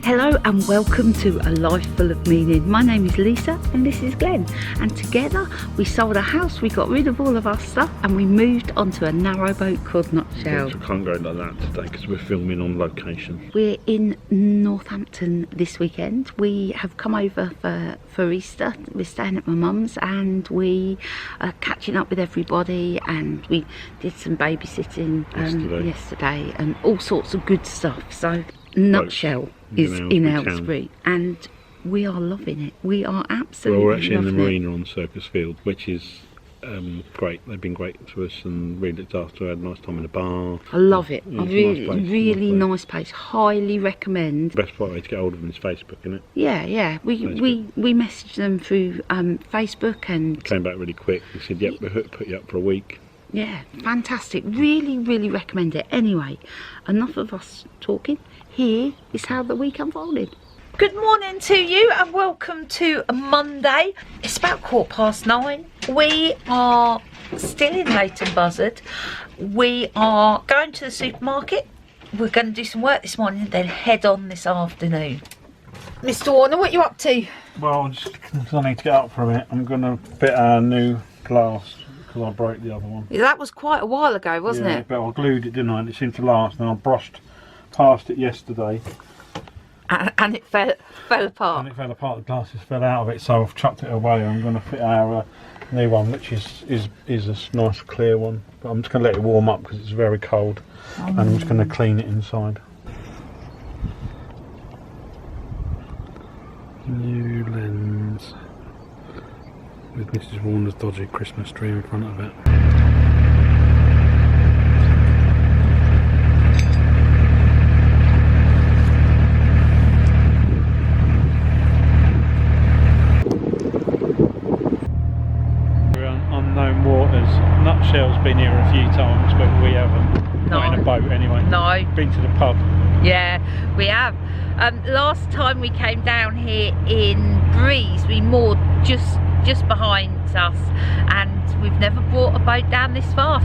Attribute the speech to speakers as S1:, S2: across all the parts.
S1: Hello and welcome to A Life Full of Meaning. My name is Lisa and this is Glenn, and together we sold a house, we got rid of all of our stuff and we moved onto a narrowboat called Nutshell.
S2: Yes, we can't go like that today because we're filming on location.
S1: We're in Northampton this weekend. We have come over for Easter. We're staying at my mum's and we are catching up with everybody, and we did some babysitting yesterday and all sorts of good stuff. So Nutshell is in Aylesbury and we are loving it. We are absolutely
S2: we're actually in the
S1: loving
S2: marina on Circus Field, which is great. They've been great to us and really looked after. I had a nice time in the bar.
S1: I love it.
S2: Yeah,
S1: really nice place. Highly recommend.
S2: The best way to get hold of them is Facebook, isn't it?
S1: Yeah. We messaged them through Facebook and
S2: came back really quick. They said, "Yep, we'll put you up for a week."
S1: Yeah, fantastic. Really recommend it. Anyway, enough of us talking. Here is how the week unfolded. Good morning to you and welcome to Monday. It's about 9:15. We are still in Leighton Buzzard. We are going to the supermarket. We're going to do some work this morning and then head on this afternoon. Mr. Warner, what are you up to?
S2: Well, I need to get up for a minute. I'm going to fit our new glass because I broke the other one.
S1: Yeah, that was quite a while ago, wasn't it?
S2: But I glued it, didn't I? And it seemed to last, and I brushed past it yesterday.
S1: And it fell apart.
S2: And it fell apart. The glasses fell out of it, so I've chucked it away. I'm going to fit our new one, which is a nice clear one. But I'm just going to let it warm up because it's very cold, and I'm just going to clean it inside. New lens with Mrs. Warner's dodgy Christmas tree in front of it. Nutshell's been here a few times, but we haven't.
S1: No.
S2: Not in a boat anyway.
S1: No.
S2: Been to the pub.
S1: Yeah, we have. Last time we came down here in Breeze, we moored just behind us, and we've never brought a boat down this far.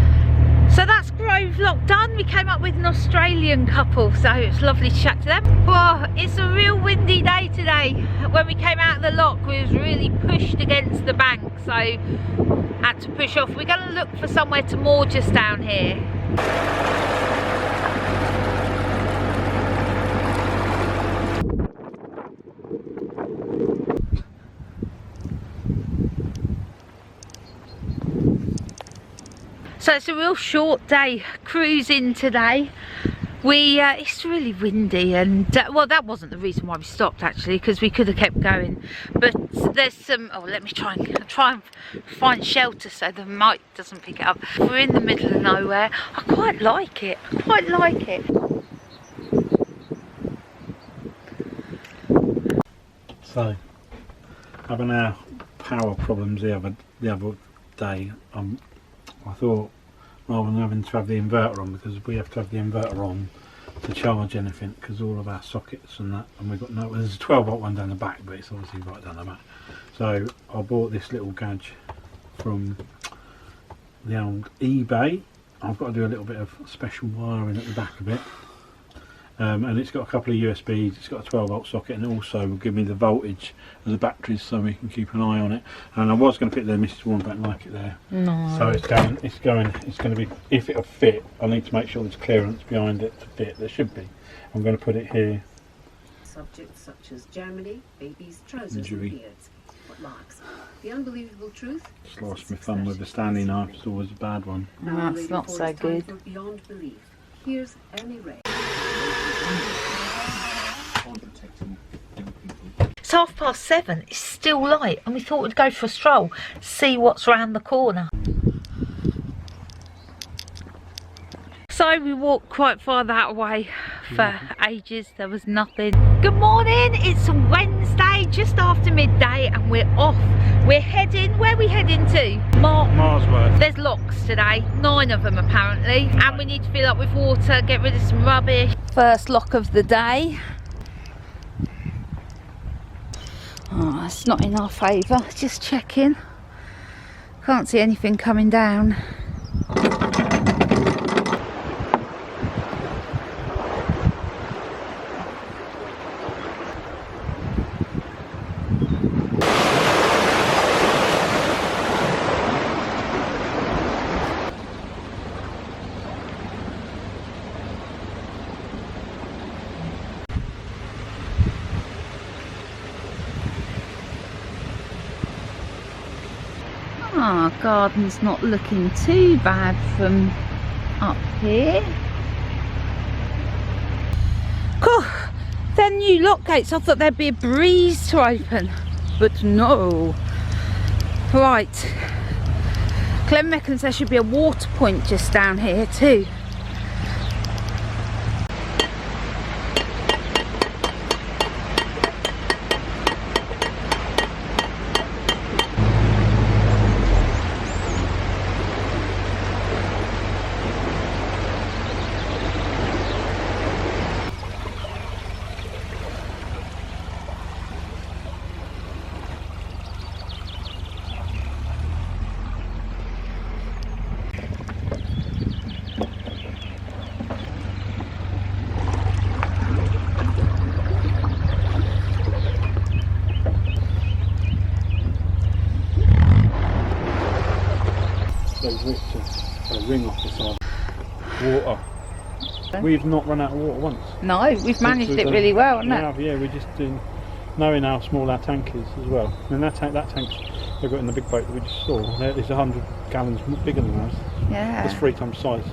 S1: So that's Grove Lock done. We came up with an Australian couple, so it was lovely to chat to them. Well, it's a real windy day today. When we came out of the lock, we was really pushed against the bank, so had to push off. We're going to look for somewhere to moor just down here. So it's a real short day cruising today. It's really windy, and well, that wasn't the reason why we stopped actually, because we could have kept going. But there's some. Oh, let me try and find shelter so the mic doesn't pick it up. We're in the middle of nowhere. I quite like it.
S2: So, having our power problems the other day, I thought, rather than having to have the inverter on, because we have to have the inverter on to charge anything, because all of our sockets and that, and we've got no, there's a 12-volt one down the back, but it's obviously right down the back. So I bought this little gadget from the old eBay. I've got to do a little bit of special wiring at the back of it, and it's got a couple of USBs, it's got a 12-volt socket, and also will give me the voltage of the batteries so we can keep an eye on it. And I was going to put it there, Mrs. Warren don't like it there. No. So it's going to be, if it'll fit, I need to make sure there's clearance behind it to fit. There should be. I'm going to put it here.
S3: Subjects such as Germany, babies, trousers and beards. What larks? The unbelievable truth.
S2: Slice my thumb with a Stanley knife, it's always a bad one.
S1: No, that's not so good.
S3: Beyond belief. Here's Annie Ray.
S1: It's 7:30, it's still light, and we thought we'd go for a stroll, see what's round the corner. So we walked quite far that way for ages, there was nothing. Good morning, it's Wednesday, just after midday, and we're off. We're heading, where are we heading to?
S2: Marsworth.
S1: There's locks today, 9 of them apparently, and we need to fill up with water, get rid of some rubbish. First lock of the day. Oh, it's not in our favour, just checking. Can't see anything coming down. Our garden's not looking too bad from up here. Cool. They're new lock gates. I thought there'd be a breeze to open, but no. Right. Clem reckons there should be a water point just down here too.
S2: A ring off the side. Water. We've not run out of water once.
S1: No, we've managed it really well, haven't it?
S2: Yeah, we're just knowing how small our tank is as well. And that tank's they've got in the big boat that we just saw. It's 100 gallons bigger than ours.
S1: Yeah.
S2: It's 3 times size.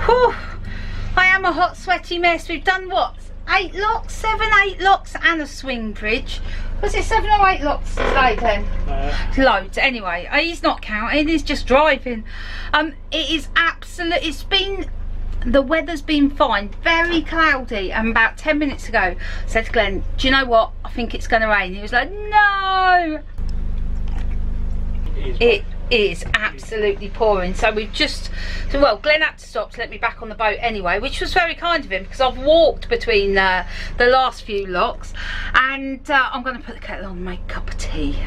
S1: Whew. I am a hot sweaty mess. We've done what? 8 locks? 7, 8 locks and a swing bridge. Was it 7 or 8 locks today then? Loads. Anyway, he's not counting, he's just driving. It is absolute, it's been, the weather's been fine, very cloudy, and about 10 minutes ago I said to Glenn, do you know what, I think it's going to rain. He was like, no! It is absolutely pouring. So we've just, well, Glenn had to stop to let me back on the boat anyway, which was very kind of him, because I've walked between the last few locks, and I'm going to put the kettle on and make a cup of tea.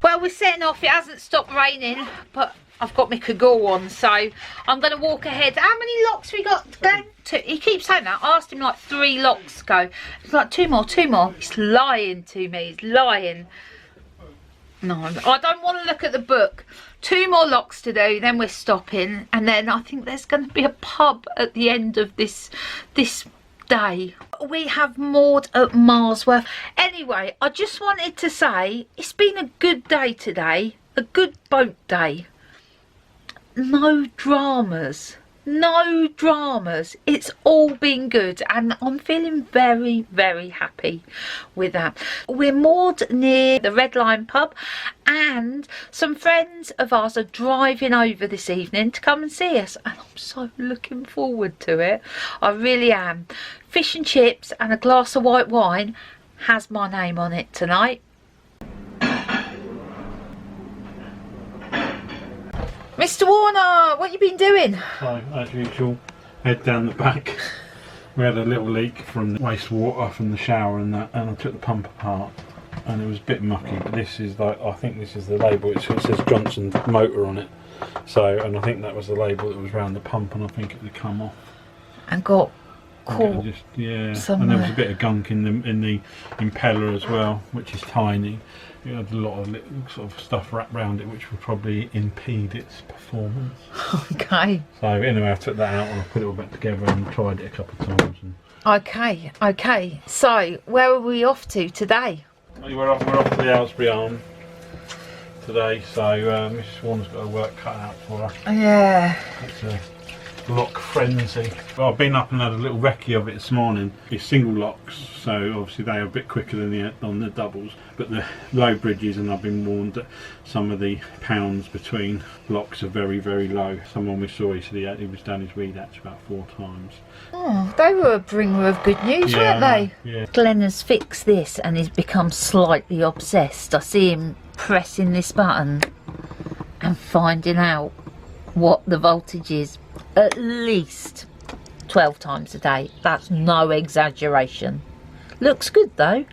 S1: Well, we're setting off. It hasn't stopped raining, but I've got my cagoule on, so I'm going to walk ahead. How many locks we got, Glenn? 2. He keeps saying that. I asked him like 3 locks ago. It's like 2 more, 2 more. He's lying to me. He's lying. No, I don't want to look at the book. 2 more locks to do, then we're stopping, and then I think there's going to be a pub at the end of this day. We have moored at Marsworth. Anyway, I just wanted to say it's been a good day today, a good boat day. No dramas. No dramas. It's all been good, and I'm feeling very, very happy with that. We're moored near the Red Lion pub, and some friends of ours are driving over this evening to come and see us, and I'm so looking forward to it. I really am. Fish and chips and a glass of white wine has my name on it tonight. Mr. Warner, what you been doing?
S2: So, as usual, head down the back. We had a little leak from the wastewater from the shower and that, and I took the pump apart. and it was a bit mucky, but this is like, I think this is the label. It says Johnson Motor on it. So, and I think that was the label that was around the pump, and I think it would come off.
S1: And got caught.
S2: Yeah,
S1: somewhere.
S2: and there was a bit of gunk in the impeller as well, which is tiny. It had a lot of little sort of stuff wrapped around it, which would probably impede its performance.
S1: Okay.
S2: So anyway, I took that out and I put it all back together and tried it a couple of times. And
S1: Okay. So, where are we off to today?
S2: we're off to the Aylesbury Arm today. So Mrs. Warner's got her work cut out for her.
S1: Yeah.
S2: It's a lock frenzy. Well, I've been up and had a little recce of it this morning. It's single locks, so obviously they are a bit quicker than the doubles, but the low bridges, and I've been warned that some of the pounds between locks are very, very low. Someone we saw, he said he was down his weed hatch about 4 times.
S1: Oh, they were a bringer of good news, weren't they?
S2: Yeah.
S1: Glenn has fixed this and he's become slightly obsessed. I see him pressing this button and finding out what the voltage is at least 12 times a day. That's no exaggeration. Looks good though.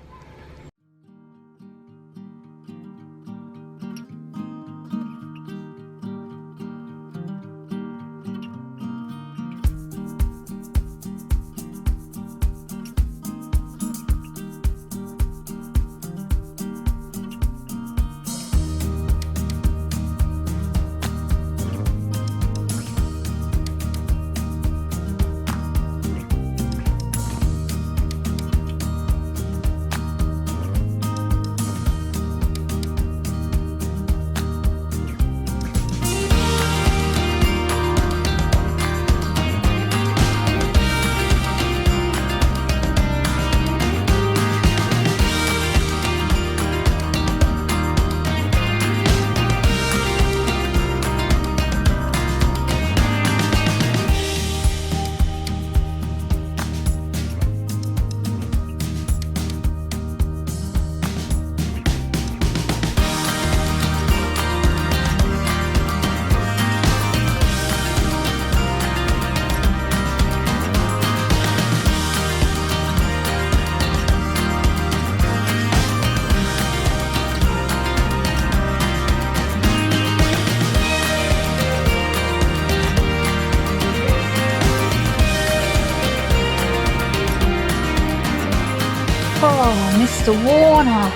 S1: Oh, Mr. Warner.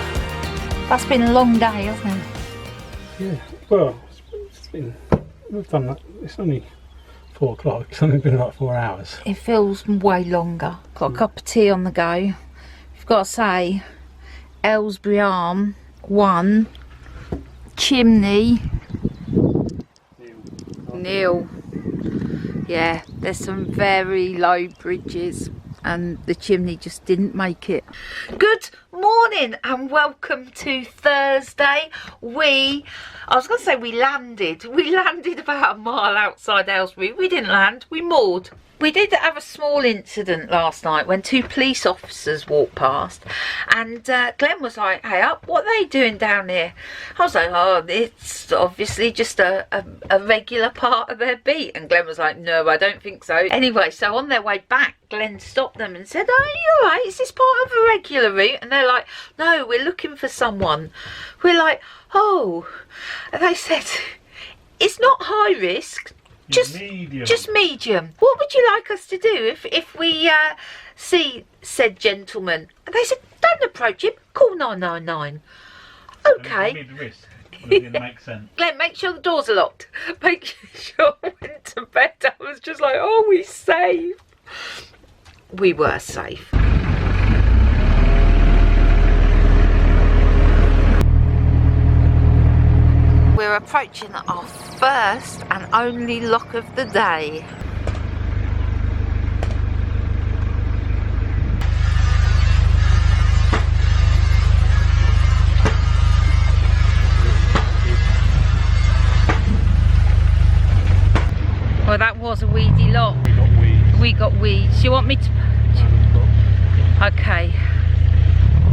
S1: That's been a long day, hasn't it?
S2: Yeah, well, we've done that. It's only 4 o'clock. It's only been about 4 hours.
S1: It feels way longer. Got a cup of tea on the go. You've got to say, Aylesbury Arm, 1, chimney, nil. Yeah, there's some very low bridges and the chimney just didn't make it. Good morning and welcome to Thursday. I was going to say we landed about a mile outside Aylesbury. We didn't land, we moored. We did have a small incident last night when 2 police officers walked past, and Glenn was like, "Hey up, what are they doing down here?" I was like, "Oh, it's obviously just a regular part of their beat." And Glenn was like, "No, I don't think so." Anyway, so on their way back, Glenn stopped them and said, "Oh, you alright? Is this part of a regular route?" And they're like, "No, we're looking for someone." We're like, "Oh," and they said, "It's not high risk. Just medium. What would you like us to do if we see said gentleman?" And they said, "Don't approach him. Call 999. Okay.
S2: Mid-risk. It didn't make sense.
S1: Glenn, make sure the doors are locked. Make sure I went to bed. I was just like, oh, we safe. We were safe. We're approaching our first and only lock of the day. Well, that was a weedy lock. We got weeds. Do you want me to... Okay.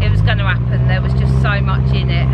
S1: It was going to happen. There was just so much in it.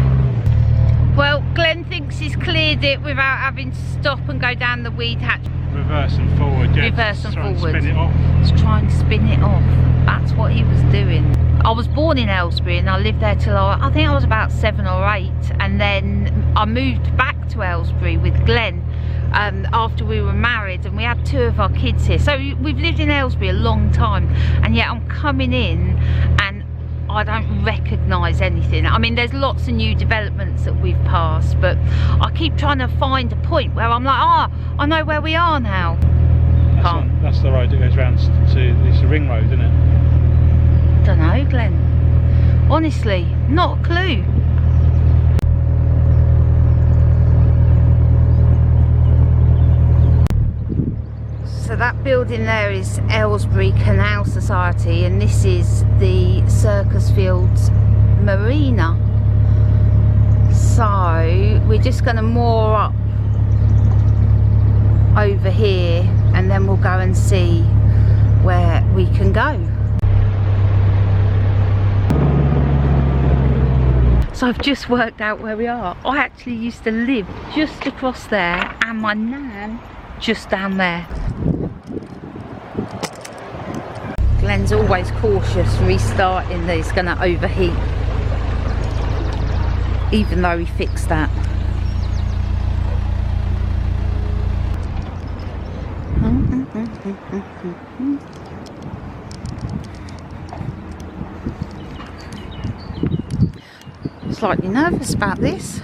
S1: Well, Glenn thinks he's cleared it without having to stop and go down the weed hatch.
S2: Reverse and forward, yeah.
S1: Reverse and forward.
S2: Spin it off.
S1: Let's try and spin it off. That's what he was doing. I was born in Aylesbury and I lived there till I think I was about 7 or 8, and then I moved back to Aylesbury with Glenn after we were married, and we had 2 of our kids here. So we've lived in Aylesbury a long time, and yet I'm coming in and I don't recognise anything. I mean, there's lots of new developments that we've passed, but I keep trying to find a point where I'm like, ah, I know where we are now.
S2: That's the road that goes round to, it's a ring road, isn't it?
S1: Don't know, Glenn. Honestly, not a clue. So that building there is Aylesbury Canal Society, and this is the Circus Field Marina. So we're just going to moor up over here, and then we'll go and see where we can go. So I've just worked out where we are. I actually used to live just across there, and my nan just down there. Glenn's always cautious restarting these, going to overheat, even though he fixed that. Slightly nervous about this.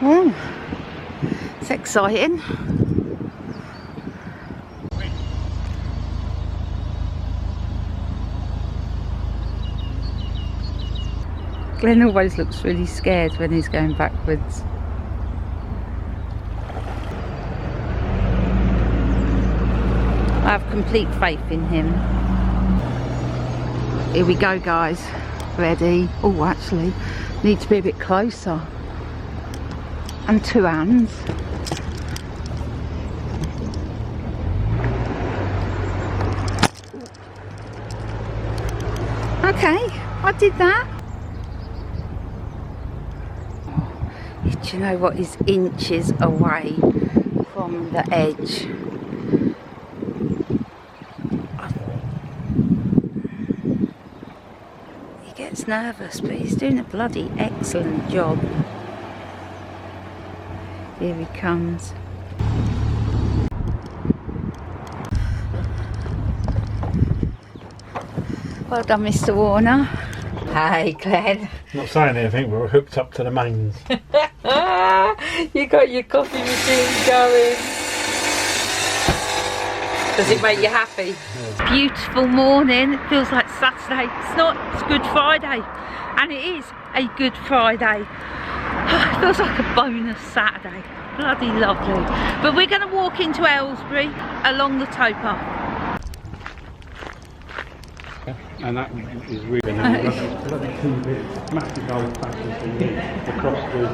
S1: Oh, it's exciting. Glenn always looks really scared when he's going backwards. I have complete faith in him. Here we go, guys. Ready? Oh, actually, need to be a bit closer. And 2 hands. Okay, I did that. Do you know what is inches away from the edge? He gets nervous, but he's doing a bloody excellent job. Here he comes. Well done, Mr. Warner. Hey, Glenn.
S2: Not saying anything, but we're hooked up to the mains.
S1: You got your coffee machine going. Does it make you happy? Yeah. Beautiful morning. It feels like Saturday. It's not. It's Good Friday, and it is a Good Friday. It feels like a bonus Saturday. Bloody lovely. But we're going to walk into Aylesbury along the towpath.
S2: And that is really massive old fashioned across the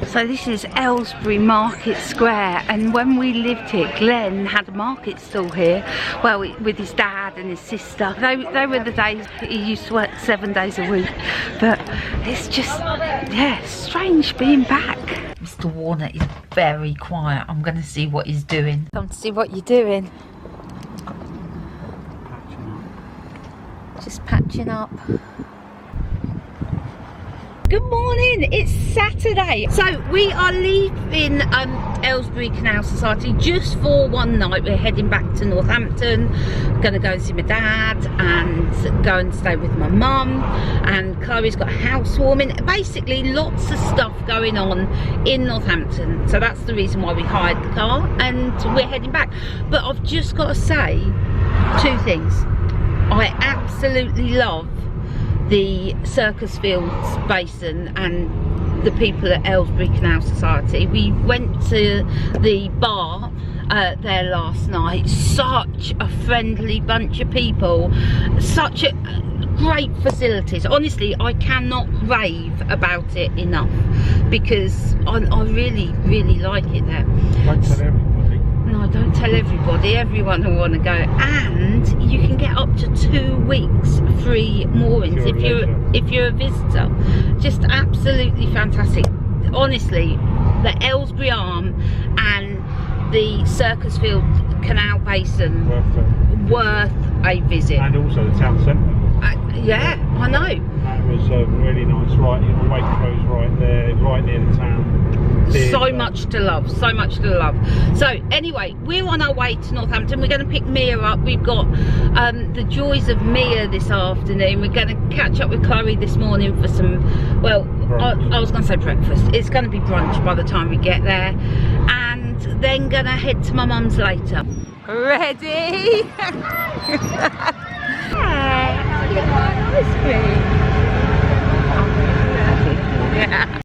S1: So this is Aylesbury Market Square, and when we lived here, Glenn had a market stall here, well, with his dad and his sister. They were the days he used to work 7 days a week, but it's just, yeah, strange being back. Mr. Warner is very quiet. I'm going to see what he's doing. Come to see what you're doing. Just patching up. Good morning, it's Saturday. So we are leaving Aylesbury Canal Society just for one night. We're heading back to Northampton. Gonna go and see my dad and go and stay with my mum, and Chloe's got a housewarming. Basically lots of stuff going on in Northampton, so that's the reason why we hired the car and we're heading back. But I've just got to say 2 things. I absolutely love the Circus Fields Basin and the people at Aylesbury Canal Society. We went to the bar there last night. Such a friendly bunch of people, such a great facilities. Honestly, I cannot rave about it enough because I really, really like it there.
S2: Don't tell everybody.
S1: No, don't tell everybody. Everyone will want to go, and you can get up to 2 weeks free moorings if you're a visitor. Just absolutely fantastic. Honestly, the Aylesbury Arm and the Circus Field canal basin worth a visit.
S2: And also the town centre.
S1: Yeah, I know.
S2: That was really nice. Right, you know, Waitrose right there, right near the town.
S1: So much to love, so much to love. So anyway, we're on our way to Northampton. We're going to pick Mia up. We've got the joys of Mia this afternoon. We're going to catch up with Chloe this morning for some, well, I was going to say breakfast. It's going to be brunch by the time we get there, and then going to head to my mum's later. Ready? Ice cream. Yeah.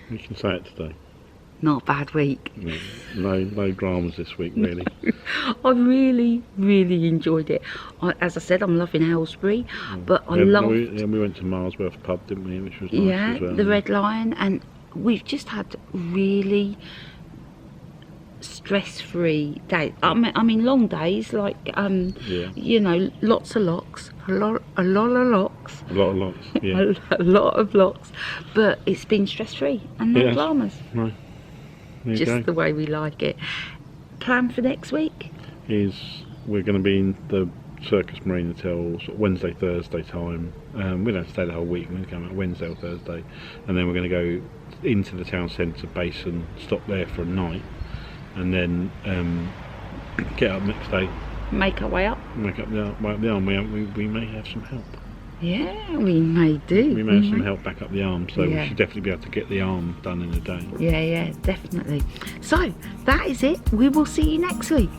S2: You can say it today.
S1: Not a bad week.
S2: No dramas this week, really.
S1: I really enjoyed it. As I said, I'm loving Aylesbury, but I love.
S2: We went to Marsworth pub, didn't we? Which was nice as well.
S1: The Red Lion, and we've just had really stress-free days. I mean long days, like you know, lots of locks, a lot of locks.
S2: A lot of locks, yeah.
S1: a lot of locks, but it's been stress-free and no dramas.
S2: No.
S1: Just the way we like it. Plan for next week
S2: is we're going to be in the Circus Marina till sort of Wednesday, Thursday time. We don't stay the whole week. We're going to come out Wednesday or Thursday, and then we're going to go into the town centre basin, stop there for a night, and then get up next day.
S1: Make our way up.
S2: Make up the arm. We may have some help.
S1: Yeah, we may do.
S2: We may have some help back up the arm, so we should definitely be able to get the arm done in a day.
S1: Yeah, definitely. So, that is it. We will see you next week.